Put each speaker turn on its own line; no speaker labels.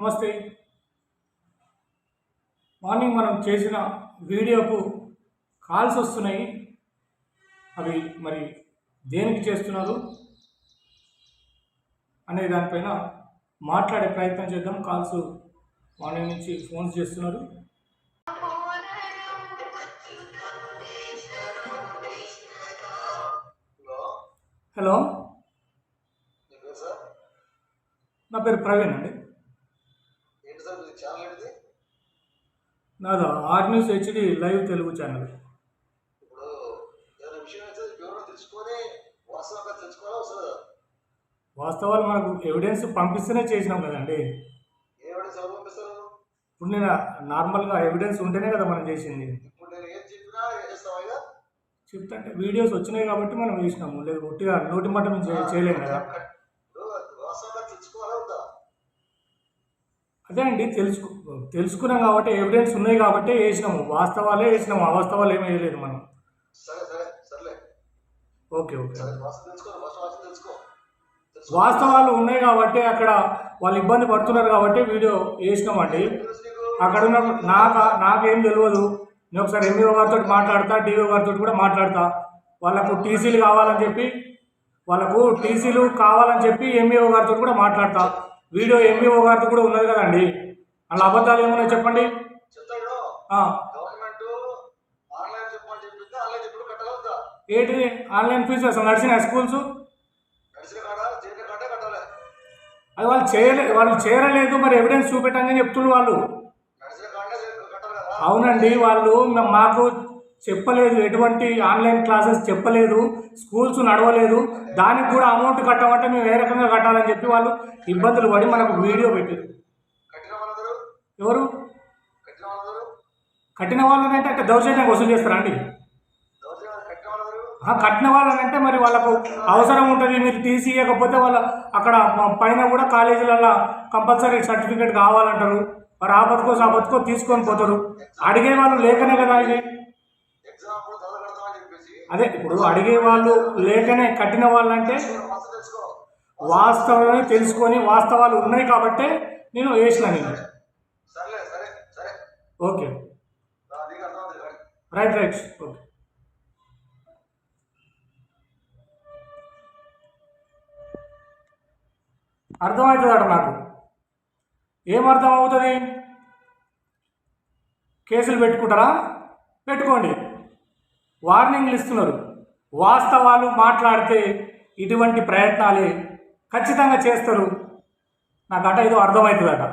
నమస్తే. మార్నింగ్ మనం చేసిన వీడియోకు కాల్స్ వస్తున్నాయి. అవి మరి దేనికి చేస్తున్నారు అనే దానిపైన మాట్లాడే ప్రయత్నం చేద్దాం. కాల్స్ మార్నింగ్ నుంచి ఫోన్స్ చేస్తున్నారు. హలో, నా పేరు ప్రవీణ్ అండి. నాది R news HD live Telugu channel. వాస్తవాలు మనకు ఎవిడెన్స్ పంపిస్తేనే చేసినాం కదండి. ఇప్పుడు నేను నార్మల్గా ఎవిడెన్స్ ఉంటేనే కదా మనం చేసింది. చెప్తా అంటే వీడియోస్ వచ్చినాయి కాబట్టి మనం చేసినాము, లేదు ఒట్టిగా నోటి మాట మేము చేయలేము కదా. అదే అండి, తెలుసుకున్నాం కాబట్టి, ఎవిడెన్స్ ఉన్నాయి కాబట్టి వేసినాము. వాస్తవాలే వేసినాము, అవాస్తవాలు ఏమీ వేయలేదు మనం. ఓకే ఓకే, వాస్తవాలు ఉన్నాయి కాబట్టి అక్కడ వాళ్ళు ఇబ్బంది పడుతున్నారు కాబట్టి వీడియో వేసినామండి. అక్కడ ఉన్న నాకేం తెలియదు. నేను ఒకసారి ఎంఈఓ గారితో మాట్లాడతా, డిఓ గారితో కూడా మాట్లాడతా. వాళ్ళకు టీసీలు కావాలని చెప్పి ఎంఈఓ గారితో కూడా మాట్లాడతా. వీడియో ఎంఈఓ గారితో కూడా ఉన్నది కదండి. అలా అబద్ధాలు ఏమున్నాయి చెప్పండి. ఏంటి ఆన్లైన్ ఫీజు అసలు నడిచిన స్కూల్స్ అది వాళ్ళు చేరలేదు. మరి ఎవిడెన్స్ చూపెట్టండి చెప్తున్నారు వాళ్ళు. అవునండి, వాళ్ళు మాకు చెప్పలేదు, ఎటువంటి ఆన్లైన్ క్లాసెస్ చెప్పలేదు, స్కూల్స్ నడవలేదు. దానికి కూడా అమౌంట్ కట్టమంటే మేము ఏ రకంగా కట్టాలని చెప్పి వాళ్ళు ఇబ్బందులు పడి మనకు వీడియో పెట్టారు. ఎవరు కట్టిన వాళ్ళనంటే అక్కడ దౌర్జన్యంగా వసూలు చేస్తారా అండి? కట్టిన వాళ్ళనంటే మరి వాళ్ళకు అవసరం ఉంటుంది. మీరు టీసీ ఇవ్వకపోతే వాళ్ళ అక్కడ పైన కూడా కాలేజీలలో కంపల్సరీ సర్టిఫికేట్ కావాలంటారు. మరి ఆ బతుకో తీసుకొని పోతారు. అడిగే వాళ్ళు లేకనే కదా ఇది. అదే ఇప్పుడు అడిగే వాళ్ళు లేకనే కట్టిన వాళ్ళంటే వాస్తవాన్ని తెలుసుకొని వాస్తవాలు ఉన్నాయి కాబట్టే నేను వేసిన. నేను ఓకే, రైట్ ఓకే. అర్థమవుతుందట నాకు. ఏం అర్థం అవుతుంది? కేసులు పెట్టుకుంటారా? పెట్టుకోండి. వార్నింగ్లు ఇస్తున్నారు. వాస్తవాలు మాట్లాడితే ఇటువంటి ప్రయత్నాలే ఖచ్చితంగా చేస్తారు. నాకు ఏదో అర్థమవుతుందట.